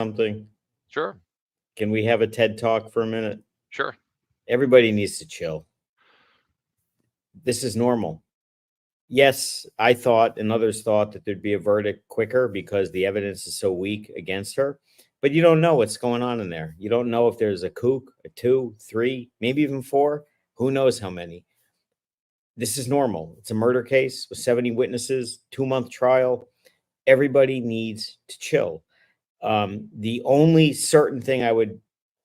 something? Sure. Can we have a TED Talk for a minute? Sure. Everybody needs to chill. This is normal. Yes, I thought and others thought that there'd be a verdict quicker because the evidence is so weak against her. But you don't know what's going on in there. You don't know if there's a kook, a 2, 3, maybe even 4. Who knows how many? This is normal. It's a murder case with 70 witnesses, 2-month trial. Everybody needs to chill. The only certain thing I would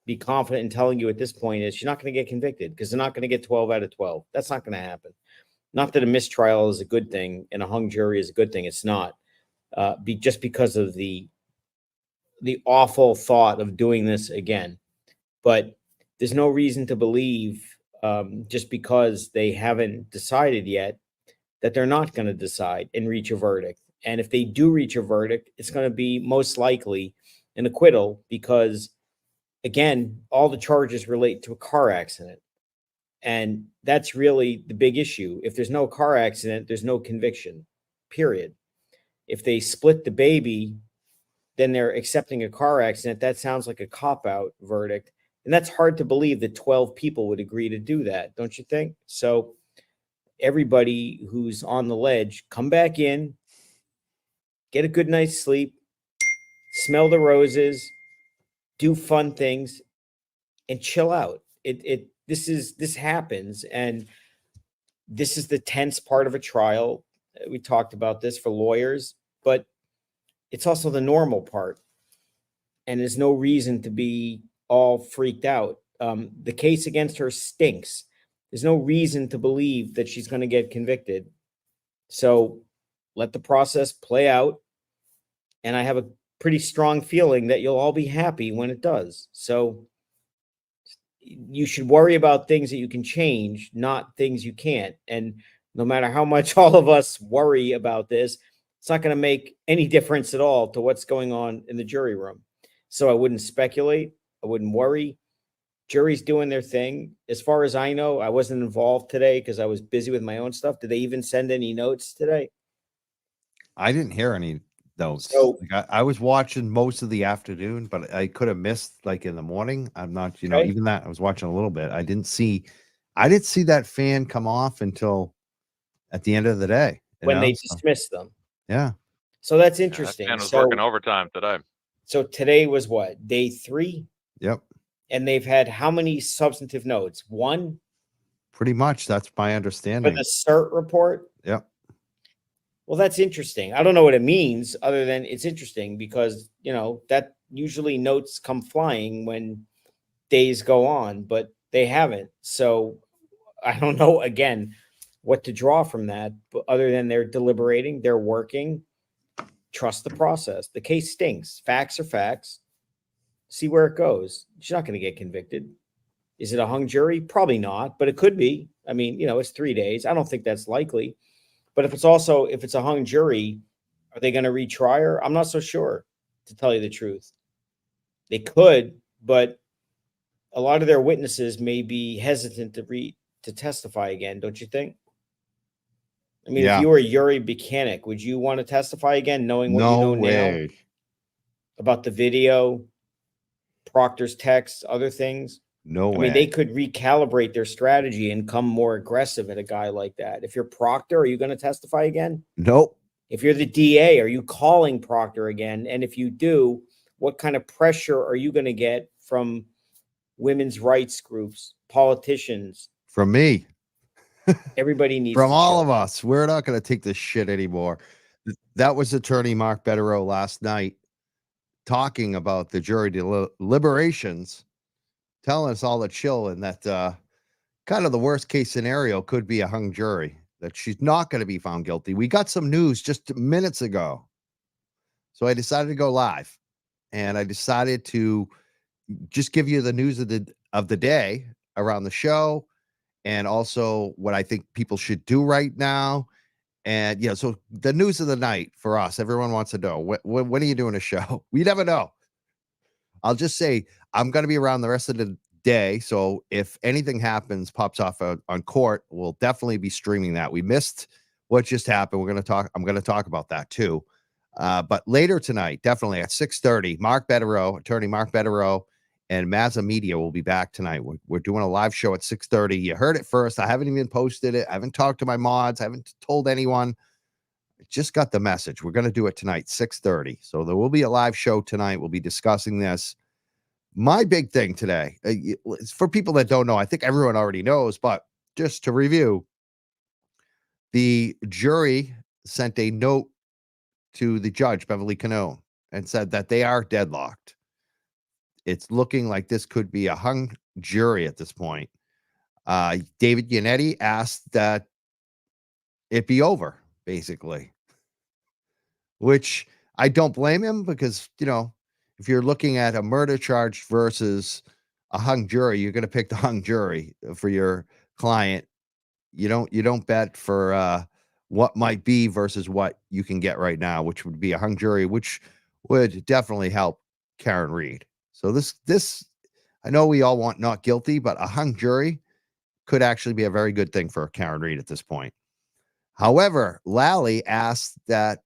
be confident in telling you at this point is she's not going to get convicted because they're not going to get 12 out of 12. That's not going to happen. Not that a mistrial is a good thing and a hung jury is a good thing. It's not. Just because of the awful thought of doing this again. But there's no reason to believe, just because they haven't decided yet, that they're not going to decide and reach a verdict. And if they do reach a verdict, it's going to be most likely an acquittal because, again, all the charges relate to a car accident. And that's really the big issue. If there's no car accident, there's no conviction, period. If they split the baby, then they're accepting a car accident. That sounds like a cop-out verdict. And that's hard to believe that 12 people would agree to do that, don't you think? So everybody who's on the ledge, come back in, get a good night's sleep, smell the roses, do fun things, and chill out. This happens, and this is the tense part of a trial. We talked about this for lawyers, but it's also the normal part. And there's no reason to be all freaked out. The case against her stinks. There's no reason to believe that she's going to get convicted. So let the process play out. And I have a pretty strong feeling that you'll all be happy when it does. So you should worry about things that you can change, not things you can't. And no matter how much all of us worry about this, it's not going to make any difference at all to what's going on in the jury room. So I wouldn't speculate. I wouldn't worry. Jury's doing their thing. As far as I know, I wasn't involved today because I was busy with my own stuff. Did they even send any notes today? I didn't hear any notes. So I was watching most of the afternoon, but I could have missed like in the morning. I'm not, Okay. even that I was watching a little bit. I didn't see that fan come off until at the end of the day. When they dismissed them. Yeah. So that's That interesting. man was working overtime today. So today was what? Day 3? Yep. And they've had how many substantive notes? 1? Pretty much. That's my For understanding. the cert report? Yep. Well, that's interesting. I don't know what it means other than it's interesting because, that usually notes come flying when days go on, but they haven't. So I don't know, again, what to draw from that, but other than they're deliberating, they're working. Trust the process. The case stinks. Facts are facts. See where it goes. She's not going to get convicted. Is it a hung jury? Probably not, but it could be. I mean, it's 3 days. I don't think that's likely. But if it's a hung jury, are they going to retry her? I'm not so sure, to tell you the truth. They could, but a lot of their witnesses may be hesitant to testify again, don't you think? I mean, Yeah. if you were Yuri Buchanan, would you want to testify again, knowing what you No know now way. about the video, Proctor's text, other things? No way. I mean, they could recalibrate their strategy and come more aggressive at a guy like that. If you're Proctor, are you going to testify again? Nope. If you're the DA, are you calling Proctor again? And if you do, what kind of pressure are you going to get from women's rights groups, politicians? From me. Everybody needs From to all chill. of us. We're not going to take this shit anymore. That was attorney Mark Betterow last night talking about the jury deliberations, telling us all to chill and that kind of the worst case scenario could be a hung jury, that she's not going to be found guilty. We got some news just minutes ago. So I decided to go live and I decided to just give you the news of the day around the show and also what I think people should do right now. And so the news of the night for us, everyone wants to know, when are you doing a show? We never know. I'll just say I'm going to be around the rest of the day. So if anything pops off on court, we'll definitely be streaming that. We missed what just happened. I'm going to talk about that too. But later tonight, definitely at 6:30, attorney Mark Betterow, and Mazza Media will be back tonight. We're doing a live show at 6:30. You heard it first. I haven't even posted it. I haven't talked to my mods. I haven't told anyone. Just got the message. We're going to do it tonight, 6:30. So there will be a live show tonight. We'll be discussing this. My big thing today, for people that don't know, I think everyone already knows, but just to review, the jury sent a note to the judge, Beverly Canone, and said that they are deadlocked. It's looking like this could be a hung jury at this point. David Yannetti asked that it be over, basically, which I don't blame him because, if you're looking at a murder charge versus a hung jury, you're going to pick the hung jury for your client. You don't bet for what might be versus what you can get right now, which would be a hung jury, which would definitely help Karen Reed. So this I know we all want not guilty, but a hung jury could actually be a very good thing for Karen Reed at this point. However, Lally asked that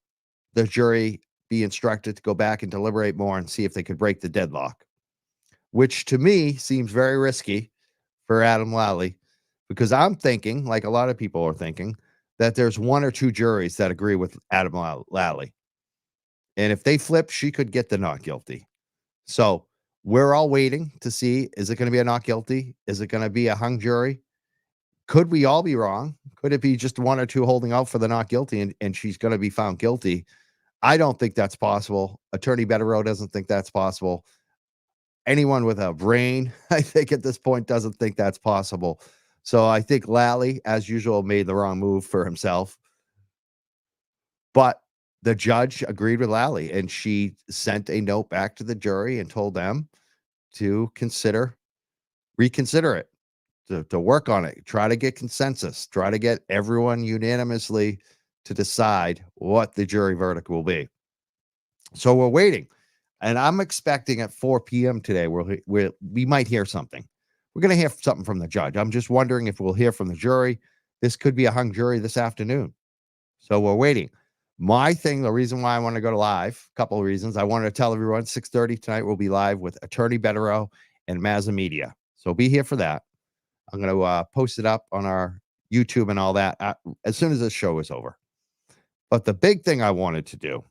the jury be instructed to go back and deliberate more and see if they could break the deadlock, which to me seems very risky for Adam Lally, because I'm thinking, like a lot of people are thinking, that there's one or two juries that agree with Adam Lally. And if they flip, she could get the not guilty. So we're all waiting to see, is it going to be a not guilty? Is it going to be a hung jury? Could we all be wrong? Could it be just one or two holding out for the not guilty and she's going to be found guilty? I don't think that's possible. Attorney Betterow doesn't think that's possible. Anyone with a brain, I think at this point, doesn't think that's possible. So I think Lally, as usual, made the wrong move for himself. But the judge agreed with Lally, and she sent a note back to the jury and told them to reconsider it, to work on it, try to get consensus, try to get everyone unanimously to decide what the jury verdict will be. So we're waiting, and I'm expecting at 4 p.m. today we might hear something. We're going to hear something from the judge. I'm just wondering if we'll hear from the jury. This could be a hung jury this afternoon. So we're waiting. My thing, the reason why I want to go to live, a couple of reasons. I wanted to tell everyone 6:30 tonight we'll be live with Attorney Betterow and Mazza Media. So be here for that. I'm going to post it up on our YouTube and all that as soon as this show is over. But the big thing I wanted to do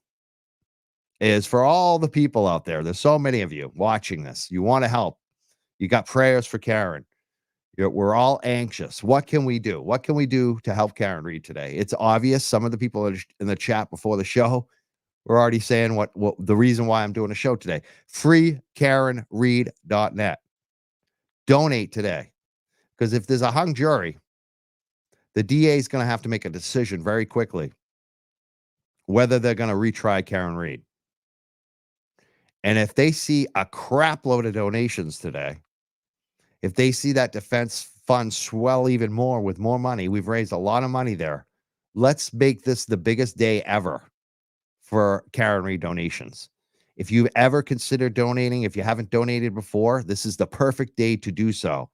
is for all the people out there, there's so many of you watching this. You want to help. You got prayers for Karen. We're all anxious. What can we do? What can we do to help Karen Reed today? It's obvious. Some of the people in the chat before the show were already saying what the reason why I'm doing a show today. FreeKarenReed.net. Donate today. Because if there's a hung jury, the DA is going to have to make a decision very quickly whether they're going to retry Karen Reed. And if they see a crap load of donations today, if they see that defense fund swell even more with more money, we've raised a lot of money there. Let's make this the biggest day ever for Karen Reed donations. If you've ever considered donating, if you haven't donated before, this is the perfect day to do so.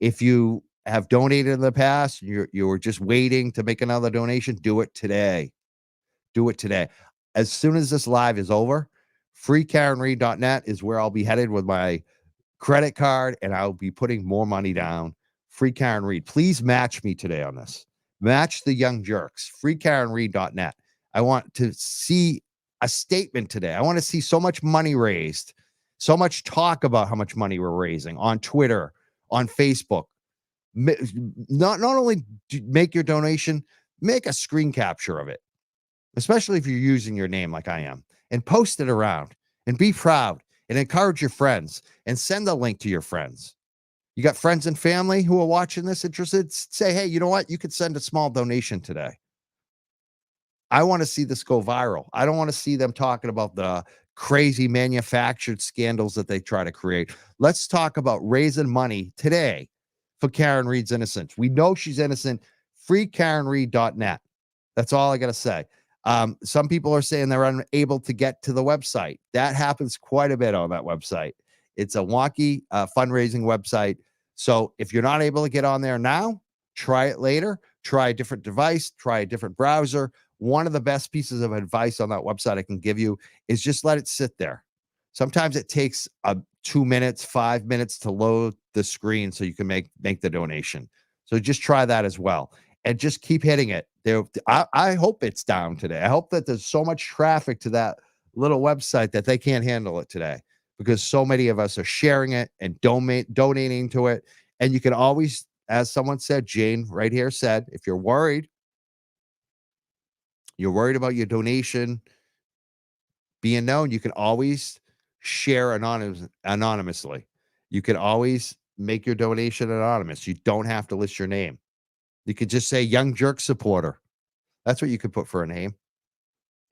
If you have donated in the past, you were just waiting to make another donation, do it today. Do it today. As soon as this live is over, FreeKarenReed.net is where I'll be headed with my credit card, and I'll be putting more money down. Free Karen Reed. Please match me today on this. Match the young jerks. FreeKarenReed.net. I want to see a statement today. I want to see so much money raised, so much talk about how much money we're raising on Twitter, on Facebook. Not only make your donation, make a screen capture of it, especially if you're using your name like I am, and post it around and be proud and encourage your friends and send the link to your friends. You got friends and family who are watching this interested? Say, hey, you know what? You could send a small donation today. I want to see this go viral. I don't want to see them talking about the crazy manufactured scandals that they try to create. Let's talk about raising money today for Karen Reed's innocence. We know she's innocent. FreeKarenReed.net. That's all I got to say. Some people are saying they're unable to get to the website. That happens quite a bit on that website. It's a wonky fundraising website. So if you're not able to get on there now, try it later. Try a different device. Try a different browser. one of the best pieces of advice on that website I can give you is just let it sit there. Sometimes it takes 2 minutes, 5 minutes to load the screen so you can make the donation. So just try that as well, and just keep hitting it. I hope it's down today. I hope that there's so much traffic to that little website that they can't handle it today, because so many of us are sharing it and donating to it. And you can always, as someone said, Jane right here said, if you're worried about your donation being known, you can always share anonymously. You can always make your donation anonymous. You don't have to list your name. You could just say Young Jerk supporter. That's what you could put for a name.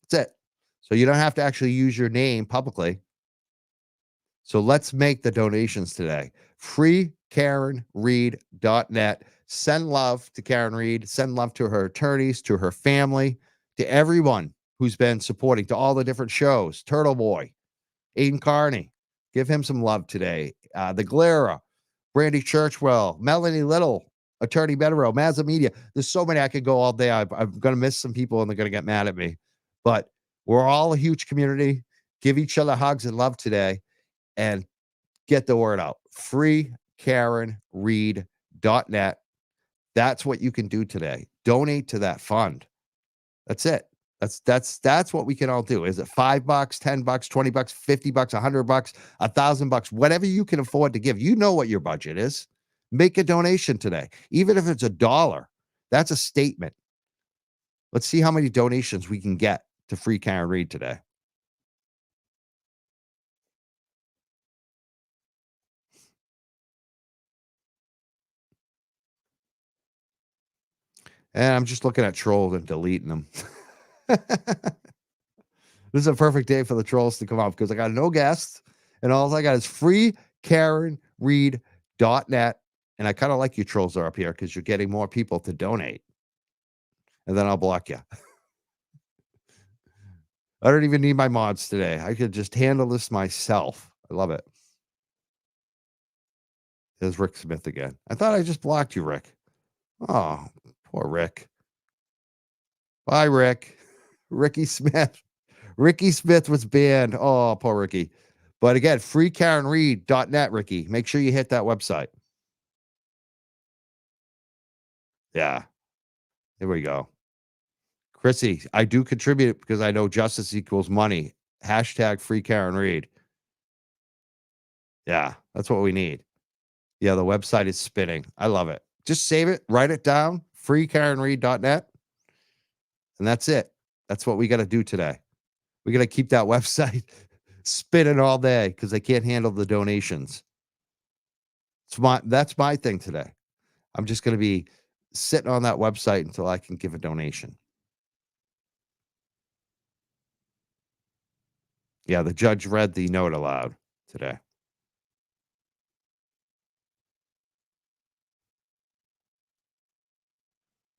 That's it. So you don't have to actually use your name publicly. So let's make the donations today. FreeKarenReed.net. Send love to Karen Reed. Send love to her attorneys, to her family, to everyone who's been supporting, to all the different shows. Turtle Boy, Aiden Carney. Give him some love today. The Glera, Brandy Churchwell, Melanie Little, Attorney Betterow, Mazza Media. There's so many I could go all day. I'm going to miss some people and they're going to get mad at me. But we're all a huge community. Give each other hugs and love today and get the word out. FreeKarenReed.net. That's what you can do today. Donate to that fund. That's it. That's what we can all do. Is it $5, $10, $20, $50, $100, $1,000, whatever you can afford to give? You know what your budget is. Make a donation today, even if it's $1. That's a statement. Let's see how many donations we can get to Free Karen Reed today. And I'm just looking at trolls and deleting them. This is a perfect day for the trolls to come out because I got no guests, and all I got is FreeKarenReed.net. And I kind of like you trolls are up here because you're getting more people to donate. And then I'll block you. I don't even need my mods today. I could just handle this myself. I love it. There's Rick Smith again. I thought I just blocked you, Rick. Oh, poor Rick. Bye, Rick. Ricky Smith. Ricky Smith was banned. Oh, poor Ricky. But again, FreeKarenReed.net, Ricky. Make sure you hit that website. Yeah. Here we go. Chrissy, I do contribute because I know justice equals money. Hashtag Free Karen Reed. Yeah, that's what we need. Yeah, the website is spinning. I love it. Just save it, write it down, FreeKarenReed.net. And that's it. That's what we got to do today. We got to keep that website spinning all day because they can't handle the donations. That's my thing today. I'm just going to be sitting on that website until I can give a donation. Yeah, the judge read the note aloud today.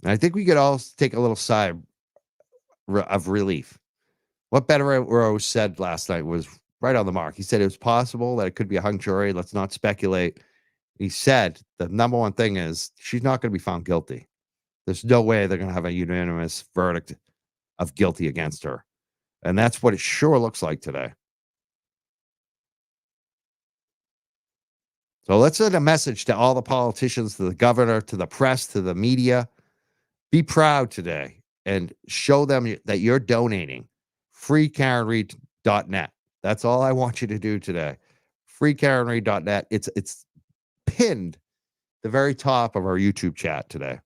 And I think we could all take a little sigh of relief. What Betterow said last night was right on the mark. He said it was possible that it could be a hung jury. Let's not speculate. He said the number one thing is she's not going to be found guilty. There's no way they're going to have a unanimous verdict of guilty against her. And that's what it sure looks like today. So let's send a message to all the politicians, to the governor, to the press, to the media. Be proud today and show them that you're donating. FreeKarenReed.net. That's all I want you to do today. FreeKarenReed.net. It's pinned the very top of our YouTube chat today.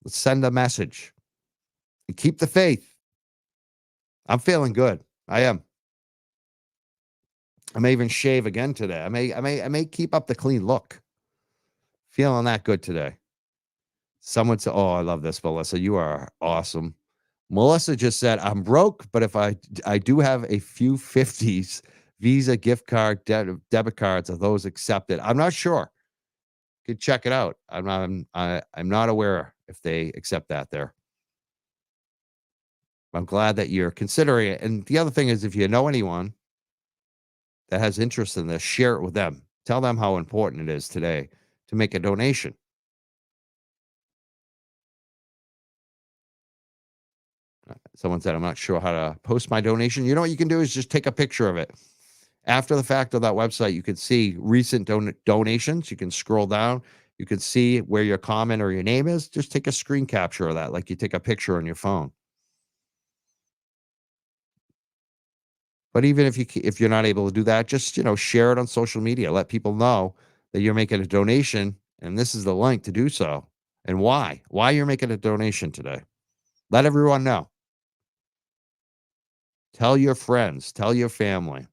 Let's send a message and keep the faith. I'm feeling good. I am. I may even shave again today. I may keep up the clean look. Feeling that good today. Someone said, "Oh, I love this, Melissa. You are awesome." Melissa just said, "I'm broke, but if I do have a few 50s Visa gift card debit cards. Are those accepted?" I'm not sure. Could check it out. I'm not aware if they accept that there. I'm glad that you're considering it. And the other thing is, if you know anyone that has interest in this, share it with them. Tell them how important it is today to make a donation. Someone said, I'm not sure how to post my donation. You know what you can do is just take a picture of it. After the fact on that website, you can see recent donations. You can scroll down. You can see where your comment or your name is. Just take a screen capture of that, like you take a picture on your phone. But even if you're not able to do that, just share it on social media. Let people know that you're making a donation, and this is the link to do so, and why you're making a donation today. Let everyone know. Tell your friends. Tell your family.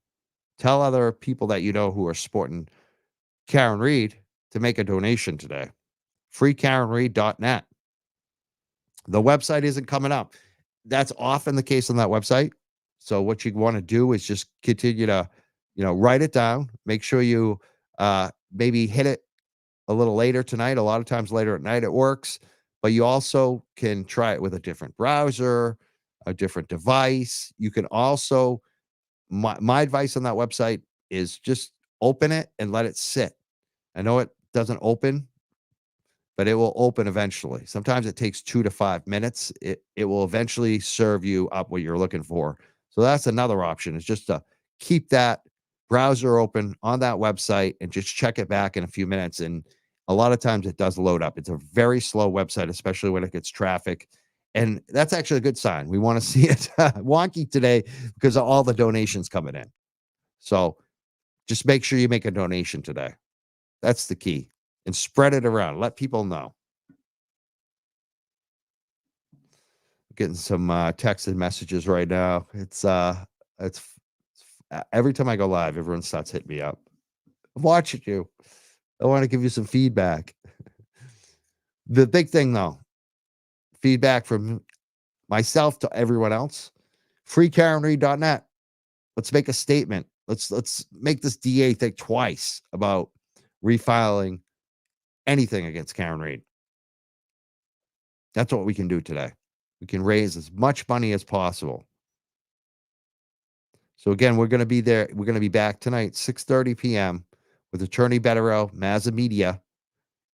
Tell other people that you know who are supporting Karen Reed to make a donation today. freekarenreed.net. The website isn't coming up. That's often the case on that website. So what you want to do is just continue to, write it down. Make sure you maybe hit it a little later tonight. A lot of times later at night it works, but you also can try it with a different browser, a different device. You can also, my advice on that website is just open it and let it sit. I know it doesn't open, but it will open eventually. Sometimes it takes 2 to 5 minutes. It will eventually serve you up what you're looking for. So that's another option, is just to keep that browser open on that website and just check it back in a few minutes. And a lot of times it does load up. It's a very slow website, especially when it gets traffic. And that's actually a good sign. We want to see it wonky today because of all the donations coming in. So just make sure you make a donation today. That's the key. And spread it around. Let people know. Getting some texted messages right now. It's every time I go live, everyone starts hitting me up. I'm watching you. I want to give you some feedback. The big thing, though, feedback from myself to everyone else. freekarenreed.net. Let's make a statement. Let's make this DA think twice about refiling anything against Karen Reed. That's what we can do today. We can raise as much money as possible. So again, we're going to be there. We're going to be back tonight, 6:30 p.m. with Attorney Betterow, Mazza Media.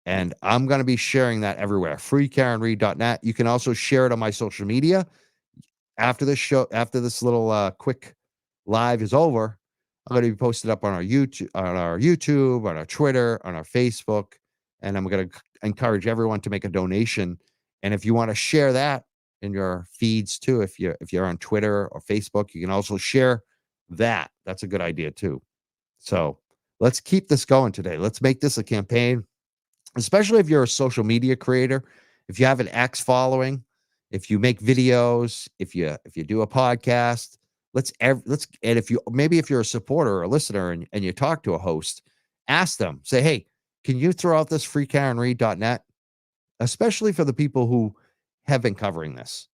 And I'm going to be sharing that everywhere. freekarenreed.net. You can also share it on my social media. After this show, after this little quick live is over, I'm going to be posted up on our YouTube, on our Twitter, on our Facebook. And I'm going to encourage everyone to make a donation. And if you want to share that in your feeds too, if you're on Twitter or Facebook, you can also share that. That's a good idea too. So let's keep this going today. Let's make this a campaign, especially if you're a social media creator, if you have an X following, if you make videos, if you do a podcast, and if you're a supporter or a listener and you talk to a host, ask them, say, hey, can you throw out this freekarenreed.net? Especially for the people who have been covering this,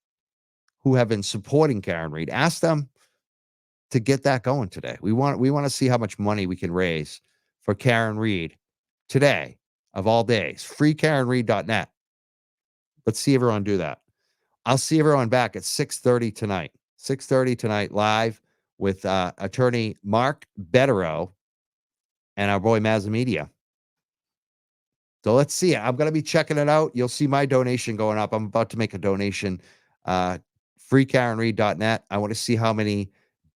who have been supporting Karen Reed. Ask them to get that going today. We want to see how much money we can raise for Karen Reed today of all days. freekarenreed.net. Let's see everyone do that. I'll see everyone back at 6:30 tonight. 6:30 tonight live with attorney Mark Betterow and our boy Mazza Media. So let's see. I'm going to be checking it out. You'll see my donation going up. I'm about to make a donation. freekarenreed.net. I want to see how many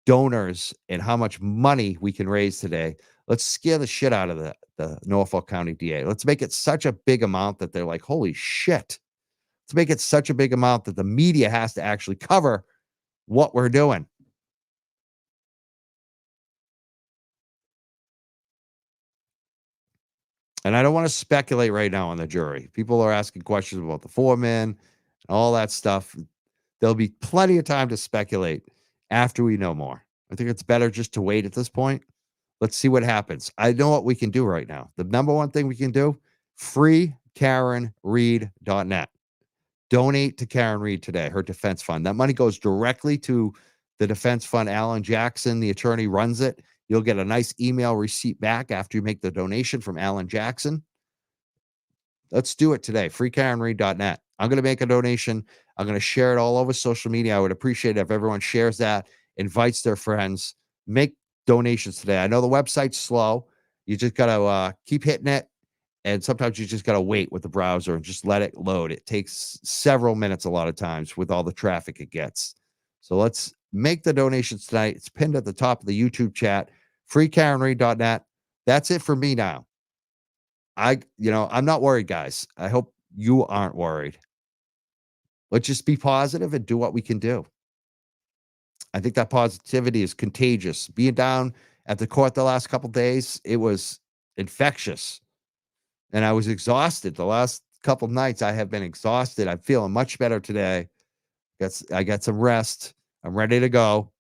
donors and how much money we can raise today. Let's scare the shit out of the Norfolk County DA. Let's make it such a big amount that they're like, holy shit. Let's make it such a big amount that the media has to actually cover what we're doing. And I don't want to speculate right now on the jury. People are asking questions about the foreman and all that stuff. There'll be plenty of time to speculate after we know more. I think it's better just to wait at this point. Let's see what happens. I know what we can do right now. The number one thing we can do, freekarenreed.net. Donate to Karen Reed today, her defense fund. That money goes directly to the defense fund. Alan Jackson, the attorney, runs it. You'll get a nice email receipt back after you make the donation from Alan Jackson. Let's do it today. freekarenreed.net. I'm going to make a donation. I'm going to share it all over social media. I would appreciate it if everyone shares that, invites their friends, make donations today. I know the website's slow. You just got to keep hitting it. And sometimes you just got to wait with the browser and just let it load. It takes several minutes a lot of times with all the traffic it gets. So let's make the donations tonight. It's pinned at the top of the YouTube chat, freekarenreed.net. That's it for me now. I'm not worried, guys. I hope you aren't worried. Let's just be positive and do what we can do. I think that positivity is contagious. Being down at the court the last couple days, it was infectious. And I was exhausted. The last couple nights I have been exhausted. I'm feeling much better today. I got some rest. I'm ready to go.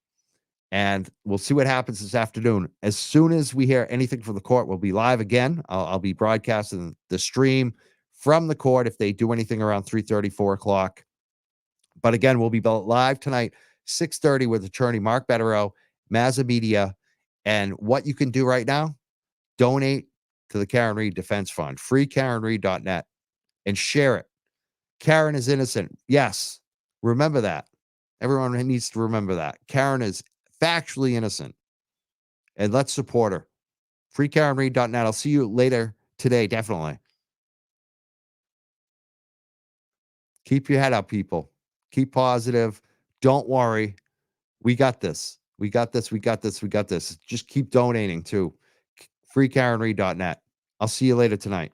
And we'll see what happens this afternoon. As soon as we hear anything from the court, we'll be live again. I'll be broadcasting the stream from the court if they do anything around 3:30, 4 o'clock. But again, we'll be live tonight, 6:30 with attorney Mark Betterow, Mazza Media. And what you can do right now, donate to the Karen Reed Defense Fund, freekarenreed.net, and share it. Karen is innocent. Yes. Remember that. Everyone needs to remember that. Karen is factually innocent. And let's support her. freekarenreed.net. I'll see you later today, definitely. Keep your head up, people. Keep positive. Don't worry. We got this. We got this. We got this. We got this. Just keep donating to freekarenreed.net. I'll see you later tonight.